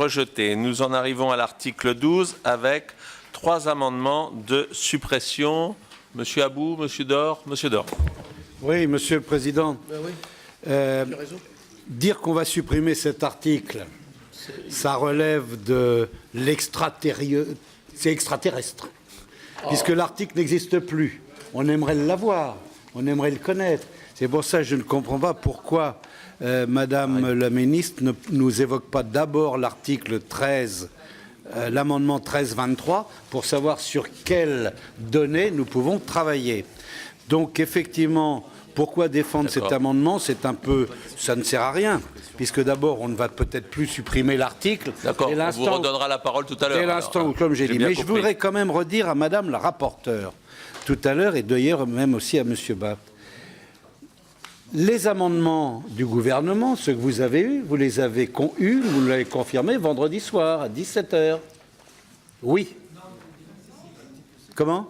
rejeté. Nous en arrivons à l'article 12 avec 3 amendements de suppression. Monsieur Abou, Monsieur Dor, Monsieur Dor. Oui, Monsieur le Président. Dire qu'on va supprimer cet article, ça relève de l'extraterrestre. C'est extraterrestre, puisque l'article n'existe plus. On aimerait l'avoir, on aimerait le connaître. C'est pour ça que je ne comprends pas pourquoi Madame la ministre ne nous évoque pas d'abord l'article 13, l'amendement 1323, pour savoir sur quelles données nous pouvons travailler. Donc effectivement, pourquoi défendre cet amendement? C'est un peu, ça ne sert à rien, puisque d'abord on ne va peut-être plus supprimer l'article. D'accord, on vous redonnera la parole tout à l'heure. Dès l'instant où, comme j'ai dit, mais je voudrais quand même redire à Madame la rapporteure tout à l'heure, et d'ailleurs même aussi à Monsieur Bapt, les amendements du gouvernement, ceux que vous avez eus, vous les avez eus, vous l'avez confirmé vendredi soir à 17 h. Oui. Comment?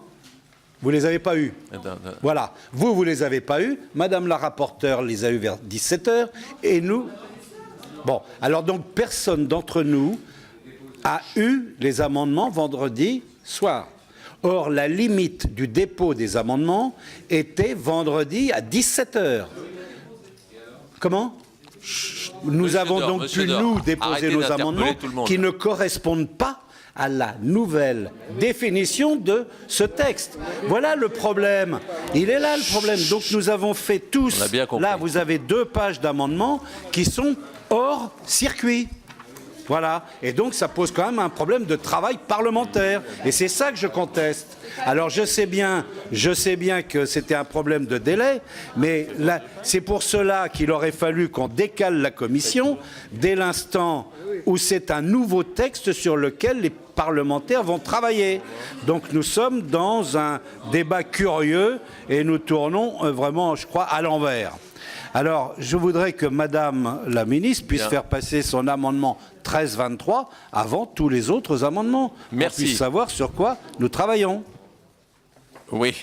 Vous ne les avez pas eus. Voilà. Vous ne les avez pas eus. Madame la rapporteure les a eus vers 17 h. Et nous... Bon. Alors donc, personne d'entre nous a eu les amendements vendredi soir. Or, la limite du dépôt des amendements était vendredi à 17 h. Comment? Nous avons donc pu, nous, déposer nos amendements qui ne correspondent pas à la nouvelle définition de ce texte. Voilà le problème. Il est là le problème. Donc nous avons fait tous... Là, vous avez 2 pages d'amendements qui sont hors circuit. Voilà. Et donc, ça pose quand même un problème de travail parlementaire. Et c'est ça que je conteste. Alors, je sais bien que c'était un problème de délai, mais c'est pour cela qu'il aurait fallu qu'on décale la commission dès l'instant où c'est un nouveau texte sur lequel les parlementaires vont travailler. Donc, nous sommes dans un débat curieux et nous tournons vraiment, je crois, à l'envers. Alors, je voudrais que Madame la ministre puisse faire passer son amendement 1323 avant tous les autres amendements. Merci. Qu'on puisse savoir sur quoi nous travaillons. Oui.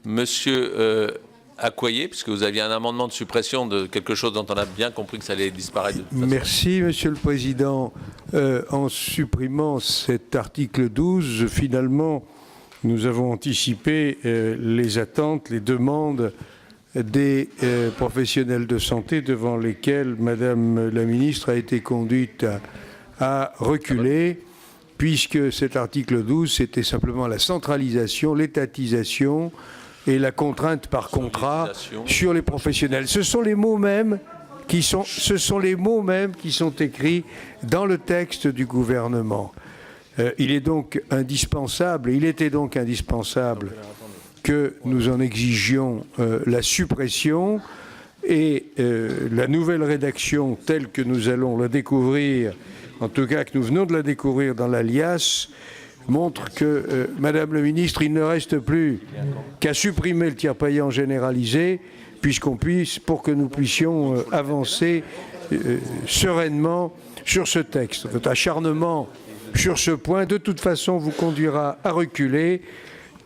Monsieur Accoyer, puisque vous aviez un amendement de suppression de quelque chose dont on a bien compris que ça allait disparaître de toute façon. Merci, Monsieur le Président. En supprimant cet article 12, finalement, nous avons anticipé les attentes, les demandes des professionnels de santé devant lesquels Madame la ministre a été conduite à reculer, puisque cet article 12, c'était simplement la centralisation, l'étatisation et la contrainte par contrat sur les professionnels. Ce sont les mots mêmes qui sont écrits dans le texte du gouvernement. Il était donc indispensable que nous en exigions la suppression, et la nouvelle rédaction telle que nous allons la découvrir, en tout cas que nous venons de la découvrir dans l'alias, montre que, Madame la ministre, il ne reste plus qu'à supprimer le tiers payant généralisé, pour que nous puissions avancer sereinement sur ce texte. Votre acharnement sur ce point, de toute façon, vous conduira à reculer,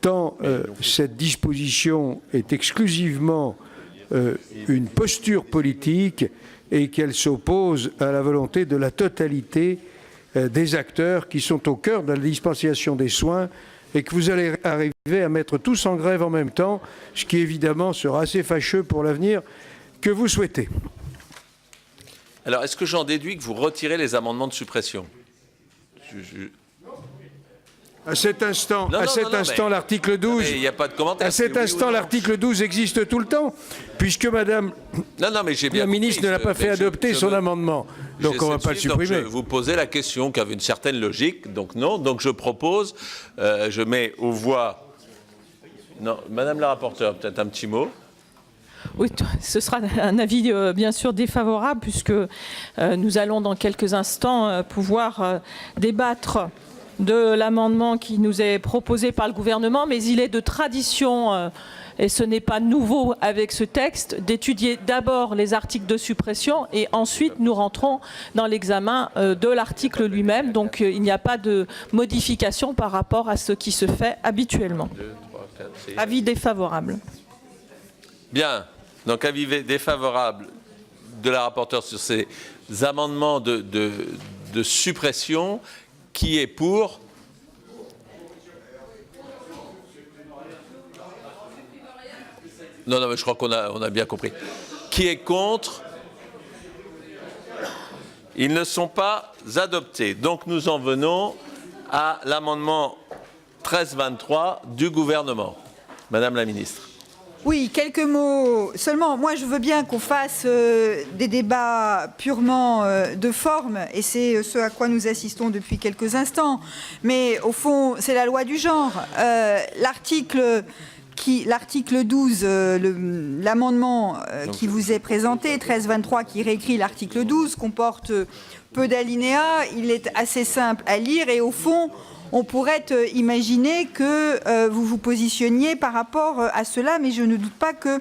tant cette disposition est exclusivement une posture politique et qu'elle s'oppose à la volonté de la totalité des acteurs qui sont au cœur de la dispensation des soins, et que vous allez arriver à mettre tous en grève en même temps, ce qui évidemment sera assez fâcheux pour l'avenir que vous souhaitez. Alors, est-ce que j'en déduis que vous retirez les amendements de suppression? À cet instant, l'article 12. Il n'y a pas de commentaire. À cet instant, l'article 12 existe tout le temps, puisque Madame la ministre ne l'a pas fait adopter son amendement. Donc on ne va pas le supprimer. Je vous posais la question qui avait une certaine logique, donc non. Donc je propose, je mets aux voix. Non, Madame la rapporteure, peut-être un petit mot. Oui, ce sera un avis bien sûr défavorable, puisque nous allons dans quelques instants pouvoir débattre de l'amendement qui nous est proposé par le gouvernement, mais il est de tradition, et ce n'est pas nouveau avec ce texte, d'étudier d'abord les articles de suppression et ensuite nous rentrons dans l'examen de l'article lui-même. Donc il n'y a pas de modification par rapport à ce qui se fait habituellement. Avis défavorable. Bien, donc avis défavorable de la rapporteure sur ces amendements de de suppression. Qui est pour? Non, mais je crois qu'on a bien compris. Qui est contre? Ils ne sont pas adoptés. Donc nous en venons à l'amendement 1323 du gouvernement. Madame la ministre. Oui, quelques mots seulement. Moi, je veux bien qu'on fasse des débats purement de forme, et c'est ce à quoi nous assistons depuis quelques instants. Mais au fond, c'est la loi du genre. L'article 12, l'amendement qui vous est présenté, 1323, qui réécrit l'article 12, comporte peu d'alinéas. Il est assez simple à lire et au fond, on pourrait imaginer que vous vous positionniez par rapport à cela, mais je ne doute pas que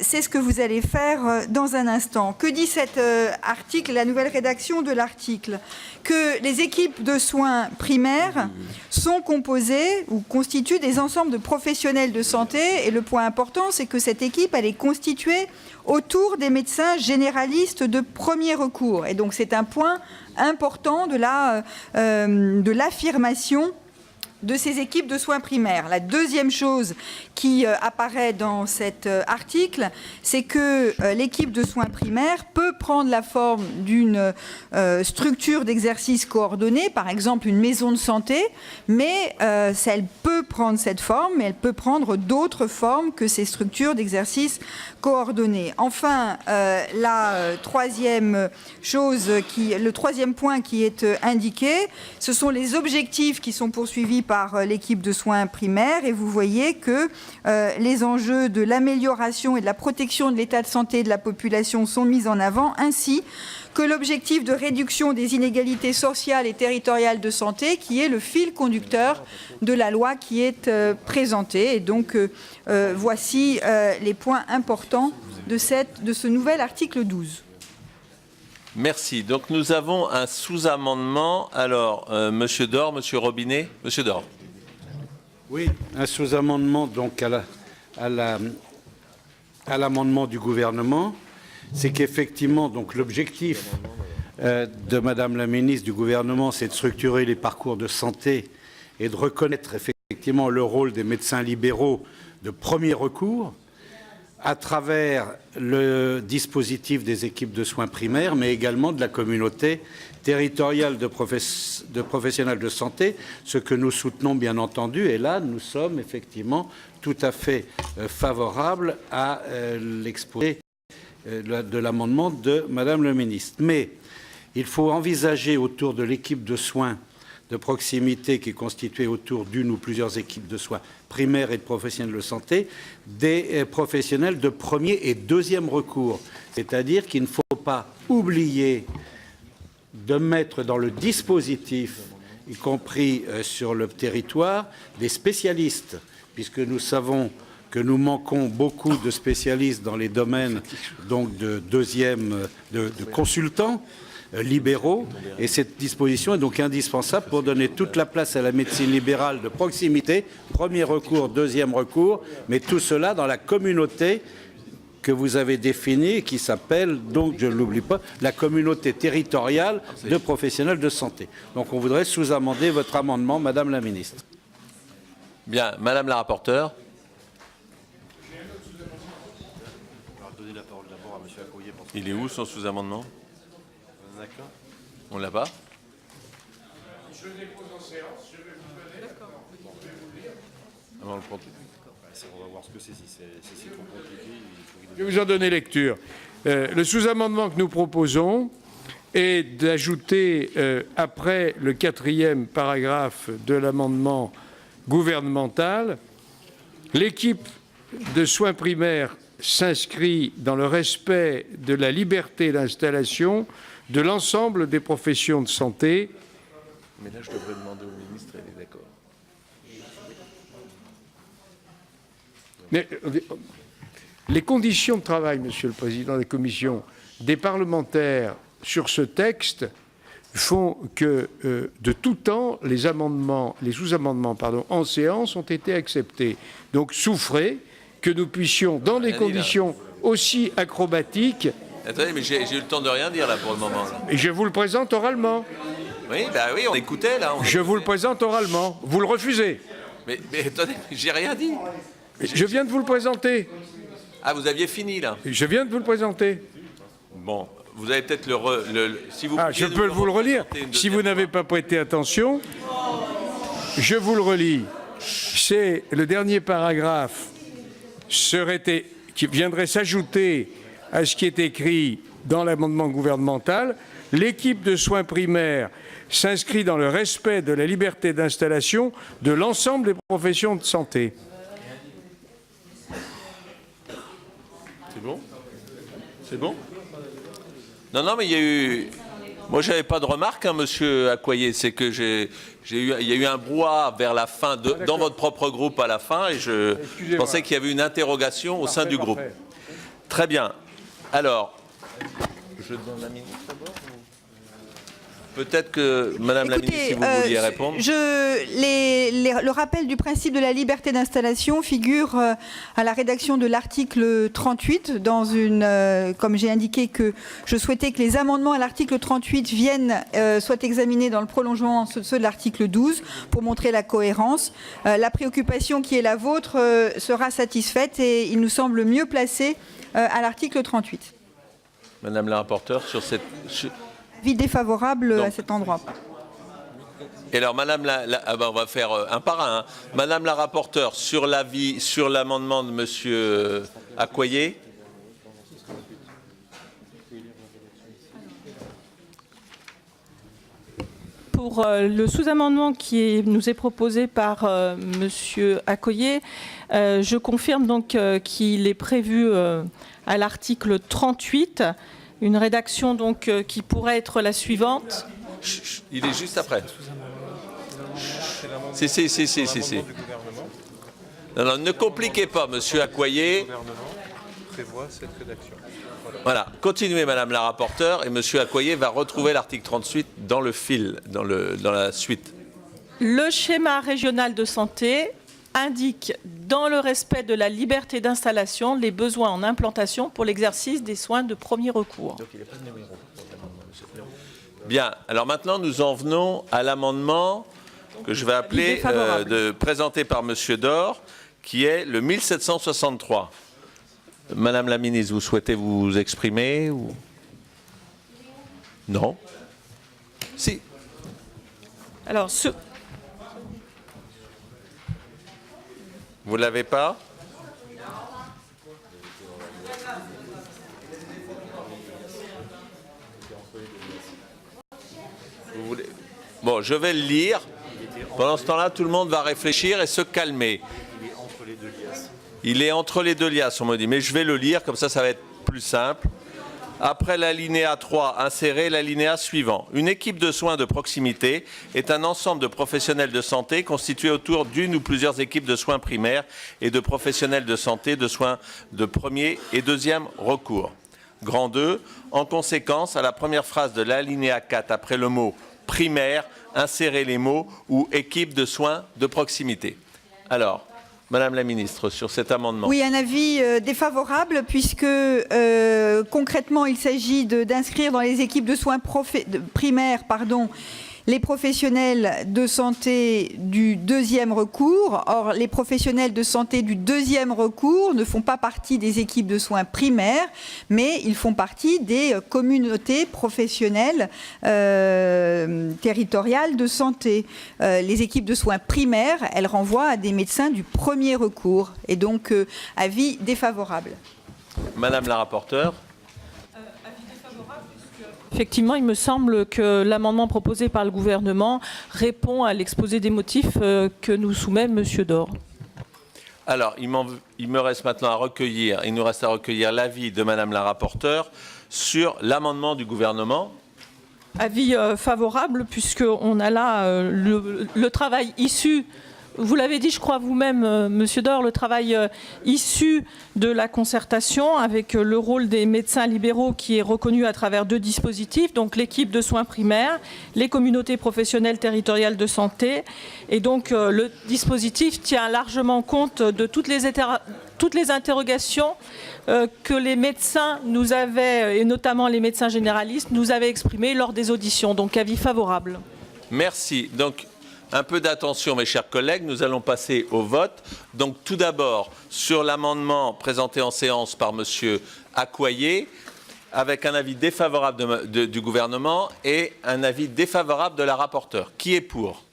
c'est ce que vous allez faire dans un instant. Que dit cet article, la nouvelle rédaction de l'article? Que les équipes de soins primaires sont composées ou constituent des ensembles de professionnels de santé, et le point important, c'est que cette équipe, elle est constituée autour des médecins généralistes de premier recours. Et donc c'est un point important de l'affirmation de ces équipes de soins primaires. La deuxième chose qui apparaît dans cet article, c'est que l'équipe de soins primaires peut prendre la forme d'une structure d'exercice coordonnée, par exemple une maison de santé, mais elle peut prendre cette forme, mais elle peut prendre d'autres formes que ces structures d'exercice coordonnées. Enfin, le troisième point qui est indiqué, ce sont les objectifs qui sont poursuivis par l'équipe de soins primaires, et vous voyez que les enjeux de l'amélioration et de la protection de l'état de santé de la population sont mis en avant, ainsi que l'objectif de réduction des inégalités sociales et territoriales de santé, qui est le fil conducteur de la loi qui est présentée. Et donc, voici les points importants de ce nouvel article 12. Merci. Donc nous avons un sous-amendement. Alors, Monsieur Dor, Monsieur Robinet. Monsieur Dor. Oui, un sous-amendement donc à l'amendement du gouvernement. C'est qu'effectivement, donc l'objectif de Madame la ministre du gouvernement, c'est de structurer les parcours de santé et de reconnaître effectivement le rôle des médecins libéraux de premier recours à travers le dispositif des équipes de soins primaires, mais également de la communauté territoriale de professionnels de santé, ce que nous soutenons bien entendu. Et là, nous sommes effectivement tout à fait favorables à l'exposé de l'amendement de Madame la ministre. Mais il faut envisager autour de l'équipe de soins de proximité qui est constituée autour d'une ou plusieurs équipes de soins primaires et de professionnels de santé, des professionnels de premier et deuxième recours. C'est-à-dire qu'il ne faut pas oublier de mettre dans le dispositif, y compris sur le territoire, des spécialistes, puisque nous savons que nous manquons beaucoup de spécialistes dans les domaines donc de consultants libéraux, et cette disposition est donc indispensable pour donner toute la place à la médecine libérale de proximité, premier recours, deuxième recours, mais tout cela dans la communauté que vous avez définie, qui s'appelle, donc je ne l'oublie pas, la communauté territoriale de professionnels de santé. Donc on voudrait sous-amender votre amendement, Madame la ministre. Bien, Madame la rapporteure. Il est où son sous-amendement? On l'a pas? Je le dépose en séance, je vais vous donner. Avant le prendre. On va voir ce que c'est, si c'est trop compliqué. Je vais vous en donner lecture. Le sous-amendement que nous proposons est d'ajouter, après le 4e paragraphe de l'amendement gouvernemental, l'équipe de soins primaires s'inscrit dans le respect de la liberté d'installation de l'ensemble des professions de santé. Mais là, je devrais demander au ministre, elle est d'accord. Mais les conditions de travail, Monsieur le Président de la Commission, des parlementaires sur ce texte font que, de tout temps, les sous-amendements en séance ont été acceptés. Donc, souffrez que nous puissions, dans des conditions aussi acrobatiques... Attendez, mais j'ai eu le temps de rien dire, là, pour le moment. Et je vous le présente oralement. Oui, bah oui, on écoutait là. Je vous le présente oralement. Vous le refusez. Mais attendez, j'ai rien dit. Je viens de vous le présenter. Ah, vous aviez fini là. Je viens de vous le présenter. Bon, vous avez peut-être si vous je peux vous le relire. Si vous n'avez pas prêté attention, je vous le relis. C'est le dernier paragraphe qui viendrait s'ajouter à ce qui est écrit dans l'amendement gouvernemental. L'équipe de soins primaires s'inscrit dans le respect de la liberté d'installation de l'ensemble des professions de santé. C'est bon? C'est bon? Non, mais il y a eu... Moi, j'avais pas de remarque, hein, monsieur Accoyer. C'est que il y a eu un brouhaha vers la fin, dans votre propre groupe à la fin, et je pensais qu'il y avait une interrogation au sein du groupe. Très bien. Alors, je donne la ministre d'abord. Peut-être que, Madame la ministre, si vous vouliez répondre. Le rappel du principe de la liberté d'installation figure à la rédaction de l'article 38, comme j'ai indiqué que je souhaitais que les amendements à l'article 38 soient examinés dans le prolongement ceux de l'article 12 pour montrer la cohérence. La préoccupation qui est la vôtre sera satisfaite et il nous semble mieux placé à l'article 38. Madame la rapporteure, sur cette... Avis défavorable à cet endroit. Et alors, Madame on va faire un par un. Hein. Madame la rapporteure, sur l'amendement de Monsieur Accoyer. Pour le sous-amendement qui nous est proposé par Monsieur Accoyer, je confirme donc qu'il est prévu à l'article 38. Une rédaction donc qui pourrait être la suivante. Il est juste après. Si. Non, ne compliquez pas, Monsieur Accoyer. Le gouvernement prévoit cette rédaction. Voilà. Continuez, Madame la rapporteure, et Monsieur Accoyer va retrouver l'article 38 dans le fil, dans la suite. Le schéma régional de santé indique, dans le respect de la liberté d'installation, les besoins en implantation pour l'exercice des soins de premier recours. Bien, alors maintenant nous en venons à l'amendement que je vais appeler présenté par Monsieur Dor, qui est le 1763. Madame la ministre, vous souhaitez vous exprimer ou... Non? Si. Alors, Vous ne l'avez pas? Vous voulez... Bon, je vais le lire. Pendant ce temps-là, tout le monde va réfléchir et se calmer. Il est entre les deux liasses. Il est entre les deux liasses, on me dit. Mais je vais le lire, comme ça va être plus simple. Après l'alinéa 3, insérez l'alinéa suivant. Une équipe de soins de proximité est un ensemble de professionnels de santé constitué autour d'une ou plusieurs équipes de soins primaires et de professionnels de santé de soins de premier et deuxième recours. Grand 2. En conséquence, à la première phrase de l'alinéa 4, après le mot primaire, insérez les mots ou équipe de soins de proximité. Alors, Madame la ministre, sur cet amendement. Oui, un avis défavorable puisque concrètement, il s'agit d'inscrire dans les équipes de soins primaires, les professionnels de santé du deuxième recours. Or, les professionnels de santé du deuxième recours ne font pas partie des équipes de soins primaires, mais ils font partie des communautés professionnelles territoriales de santé. Les équipes de soins primaires, elles renvoient à des médecins du premier recours. Et donc, avis défavorable. Madame la rapporteure. Effectivement, il me semble que l'amendement proposé par le gouvernement répond à l'exposé des motifs que nous soumet M. Dor. Alors, il me reste maintenant à recueillir, il nous reste à recueillir l'avis de Madame la rapporteure sur l'amendement du gouvernement. Avis favorable, puisqu'on a là le travail issu. Vous l'avez dit, je crois vous-même, Monsieur Dor, le travail issu de la concertation avec le rôle des médecins libéraux qui est reconnu à travers deux dispositifs, donc l'équipe de soins primaires, les communautés professionnelles territoriales de santé. Et donc le dispositif tient largement compte de toutes les interrogations que les médecins nous avaient, et notamment les médecins généralistes, nous avaient exprimées lors des auditions. Donc avis favorable. Merci. Donc, un peu d'attention, mes chers collègues. Nous allons passer au vote. Donc, tout d'abord, sur l'amendement présenté en séance par M. Accoyer, avec un avis défavorable du gouvernement et un avis défavorable de la rapporteure. Qui est pour?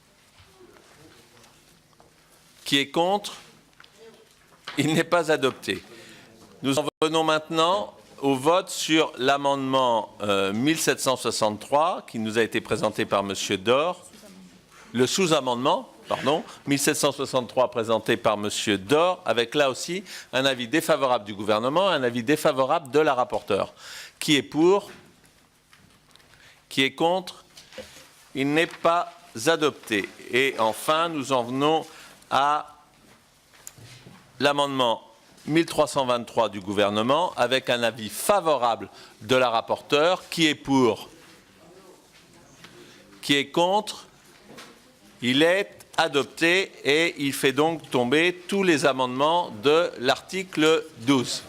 Qui est contre? Il n'est pas adopté. Nous en venons maintenant au vote sur l'amendement 1763 qui nous a été présenté par M. Dor. Le sous-amendement, pardon, 1763 présenté par M. Dor, avec là aussi un avis défavorable du gouvernement et un avis défavorable de la rapporteure. Qui est pour? Qui est contre? Il n'est pas adopté. Et enfin, nous en venons à l'amendement 1323 du gouvernement avec un avis favorable de la rapporteure. Qui est pour? Qui est contre? Il est adopté et il fait donc tomber tous les amendements de l'article 12.